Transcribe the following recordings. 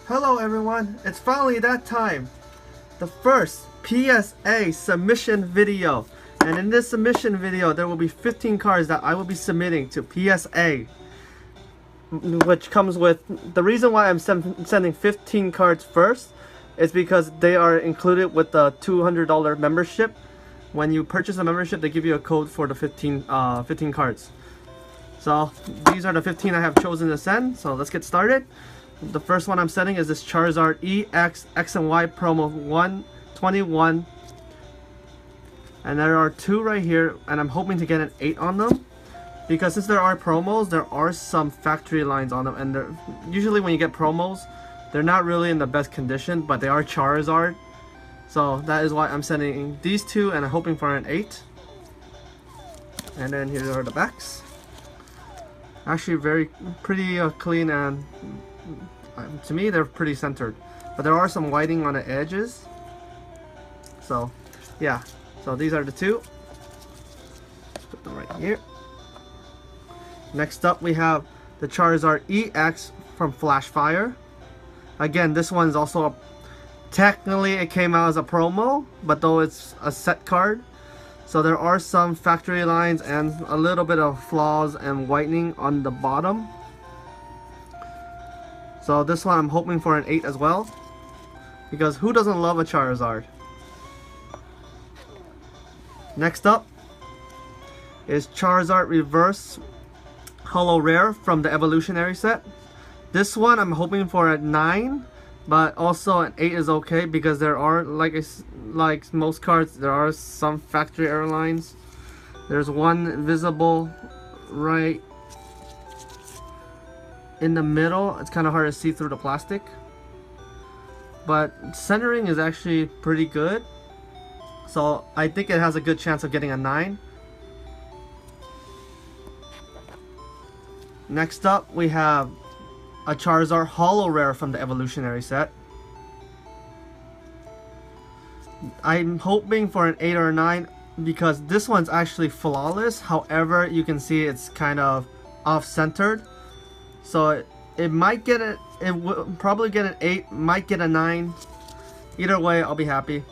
Hello everyone, it's finally that time. The first PSA submission video. And in this submission video, there will be 15 cards that I will be submitting to PSA. Which comes with, the reason why I'm sending 15 cards first is because they are included with the $200 membership. When you purchase a membership, they give you a code for the 15 cards. So these are the 15 I have chosen to send, so let's get started. The first one I'm sending is this Charizard EX X and Y promo 121. And there are two right here, and I'm hoping to get an 8 on them. Because since there are promos, there are some factory lines on them. And usually when you get promos, they're not really in the best condition, but they are Charizard. So that is why I'm sending these two, and I'm hoping for an 8. And then here are the backs. Actually pretty clean, and to me they're pretty centered, but there are some whiting on the edges. So yeah, so these are the two. Let's put them right here. Next up we have the Charizard EX from Flashfire. Again, this one's also technically it came out as a promo, but though it's a set card, so there are some factory lines and a little bit of flaws and whitening on the bottom. So this one I'm hoping for an 8 as well, because who doesn't love a Charizard? Next up is Charizard Reverse Holo Rare from the Evolutionary set. This one I'm hoping for a 9, but also an 8 is okay, because there are, like most cards, there are some factory error lines. There's one visible right in the middle. It's kind of hard to see through the plastic, but centering is actually pretty good, so I think it has a good chance of getting a 9. Next up we have a Charizard Holo Rare from the Evolutionary set. I'm hoping for an 8 or a 9, because this one's actually flawless. However, you can see it's kind of off-centered. So it might get it will probably get an 8, might get a 9. Either way, I'll be happy.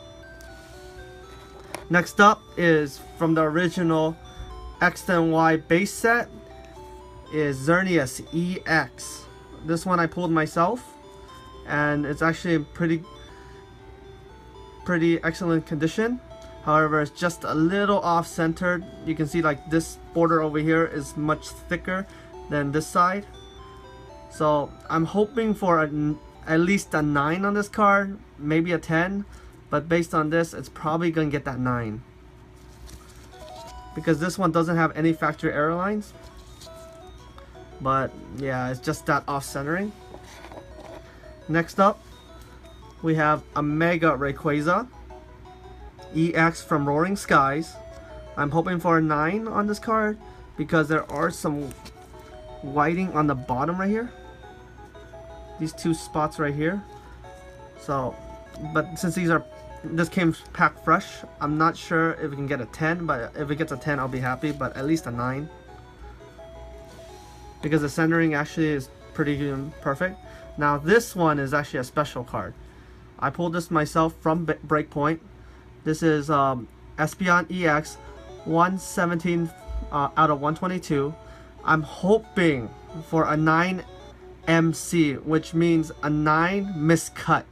Next up is from the original X and Y base set is Xerneas EX. This one I pulled myself, and it's actually in pretty excellent condition. However, it's just a little off-centered. You can see like this border over here is much thicker than this side. So I'm hoping for at least a 9 on this card, maybe a 10, but based on this, it's probably gonna get that 9, because this one doesn't have any factory error lines. But yeah, it's just that off-centering. Next up, we have a Mega Rayquaza EX from Roaring Skies. I'm hoping for a 9 on this card, because there are some whiting on the bottom right here. These two spots right here. So, but since this came packed fresh, I'm not sure if we can get a 10, but if it gets a 10, I'll be happy, but at least a 9. Because the centering actually is pretty perfect. Now this one is actually a special card. I pulled this myself from Breakpoint. This is Espeon EX 117 out of 122. I'm hoping for a 9 MC, which means a 9 miscut,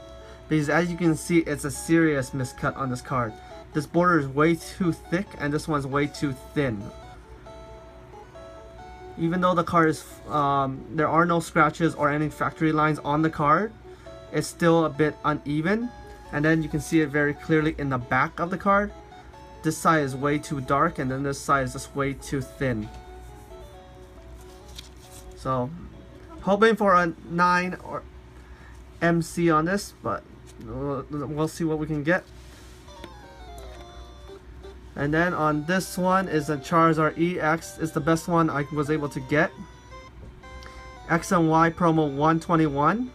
because as you can see, it's a serious miscut on this card. This border is way too thick, and this one's way too thin. Even though the card is there are no scratches or any factory lines on the card, it's still a bit uneven. And then you can see it very clearly in the back of the card. This side is way too dark, and then this side is just way too thin. So hoping for a 9 or MC on this, but we'll see what we can get. And then on this one is a Charizard EX. It's the best one I was able to get. X and Y promo 121.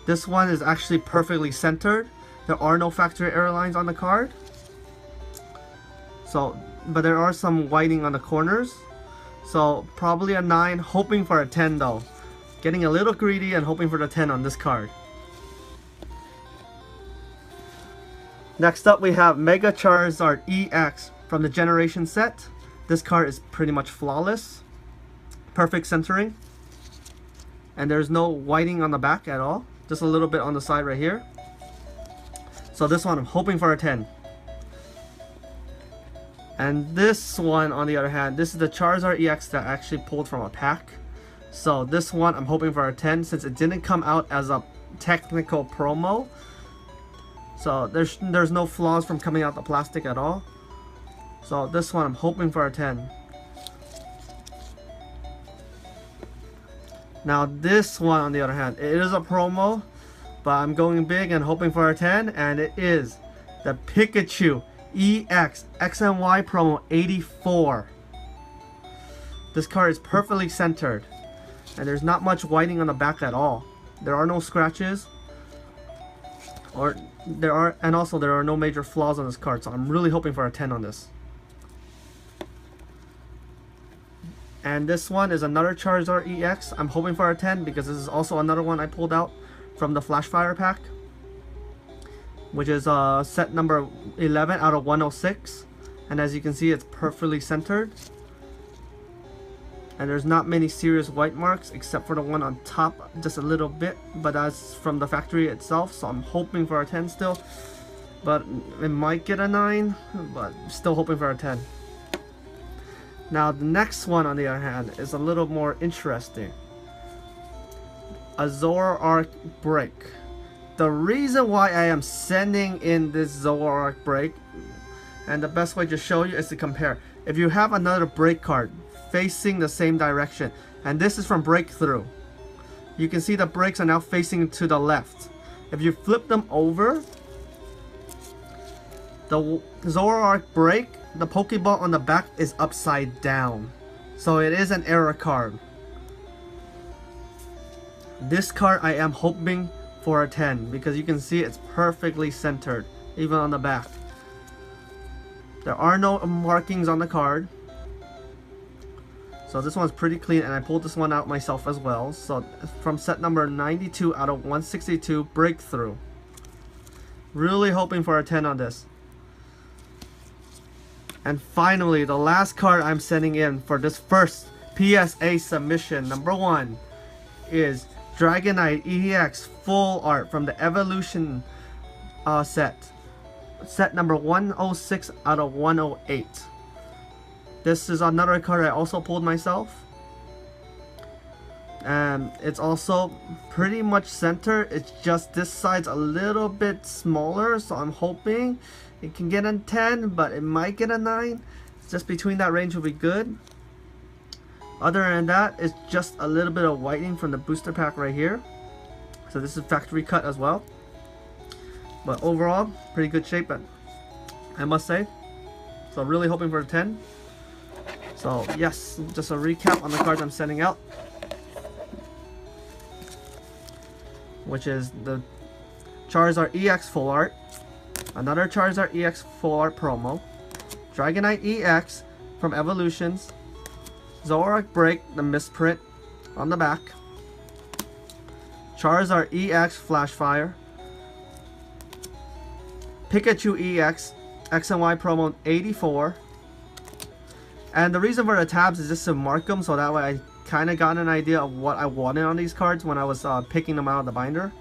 This one is actually perfectly centered. There are no factory error lines on the card. So, but there are some whiting on the corners. So probably a 9, hoping for a 10 though. Getting a little greedy and hoping for the 10 on this card. Next up, we have Mega Charizard EX from the Generation set. This card is pretty much flawless. Perfect centering. And there's no whiting on the back at all. Just a little bit on the side right here. So this one, I'm hoping for a 10. And this one, on the other hand, this is the Charizard EX that I actually pulled from a pack. So this one, I'm hoping for a 10 since it didn't come out as a technical promo. So there's no flaws from coming out the plastic at all. So this one, I'm hoping for a 10. Now this one, on the other hand, it is a promo, but I'm going big and hoping for a 10, and it is the Pikachu EX XNY promo 84. This card is perfectly centered, and there's not much whiting on the back at all. There are no scratches, and also there are no major flaws on this card, so I'm really hoping for a 10 on this. And this one is another Charizard EX. I'm hoping for a 10 because this is also another one I pulled out from the Flash Fire pack, which is set number 11 out of 106. And as you can see, it's perfectly centered. And there's not many serious white marks except for the one on top, just a little bit. But that's from the factory itself, so I'm hoping for a 10 still. But it might get a 9, but still hoping for a 10. Now the next one, on the other hand, is a little more interesting. A Zoroark Break. The reason why I am sending in this Zoroark Break, and the best way to show you is to compare. If you have another break card facing the same direction, and this is from Breakthrough, you can see the breaks are now facing to the left. If you flip them over, the Zoroark Break, the Pokeball on the back is upside down. So it is an error card. This card I am hoping for a 10 because you can see it's perfectly centered, even on the back. There are no markings on the card. So this one's pretty clean, and I pulled this one out myself as well. So from set number 92 out of 162, Breakthrough. Really hoping for a 10 on this. And finally, the last card I'm sending in for this first PSA submission, number 1, is Dragonite EX Full Art from the Evolution set. Set number 106 out of 108. This is another card I also pulled myself. And it's also pretty much centered. It's just this side's a little bit smaller, so I'm hoping it can get a 10, but it might get a 9. Just between that range will be good. Other than that, it's just a little bit of whitening from the booster pack right here. So this is factory cut as well. But overall, pretty good shape, I must say. So really hoping for a 10. So yes, just a recap on the cards I'm sending out, which is the Charizard EX Full Art, another Charizard EX Full Art promo, Dragonite EX from Evolutions, Zoroark Break, the misprint on the back, Charizard EX Flash Fire, Pikachu EX X and Y promo 84. And the reason for the tabs is just to mark them, so that way I kind of got an idea of what I wanted on these cards when I was picking them out of the binder.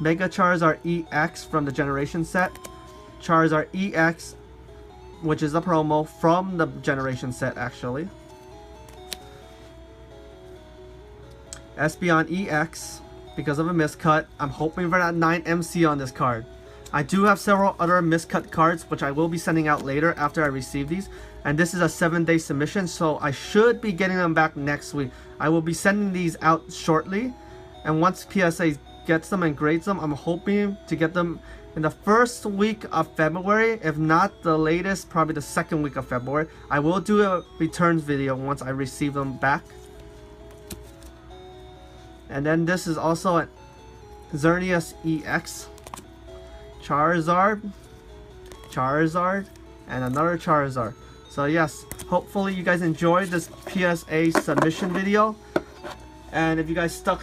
Mega Charizard EX from the Generation set, Charizard EX, which is a promo from the Generation set actually, Espeon EX because of a miscut. I'm hoping for that 9 MC on this card. I do have several other miscut cards which I will be sending out later after I receive these, and this is a 7-day submission, so I should be getting them back next week. I will be sending these out shortly, and once PSA gets them and grades them, I'm hoping to get them in the first week of February, if not the latest, probably the second week of February. I will do a returns video once I receive them back. And then this is also a Xerneas EX, Charizard, and another Charizard. So yes, hopefully you guys enjoyed this PSA submission video. And if you guys stuck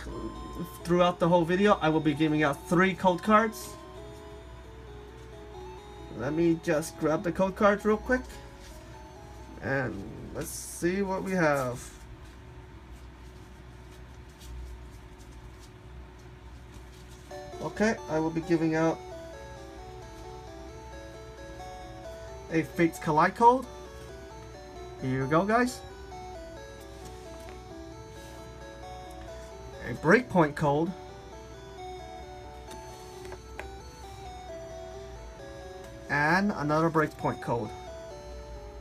throughout the whole video, I will be giving out 3 code cards Let me just grab the code cards real quick. And let's see what we have. Okay, I will be giving out a Fates Collide code. Here you go, guys. A Breakpoint code. And another Breakpoint code.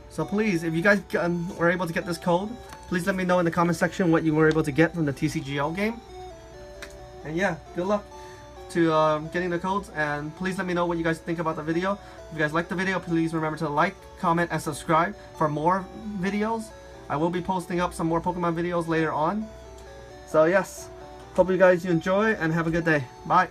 So please, if you guys were able to get this code, please let me know in the comment section what you were able to get from the TCGO game. And yeah, good luck to getting the codes, and please let me know what you guys think about the video. If you guys like the video, please remember to like, comment, and subscribe for more videos. I will be posting up some more Pokemon videos later on. So yes, hope you guys enjoy and have a good day. Bye.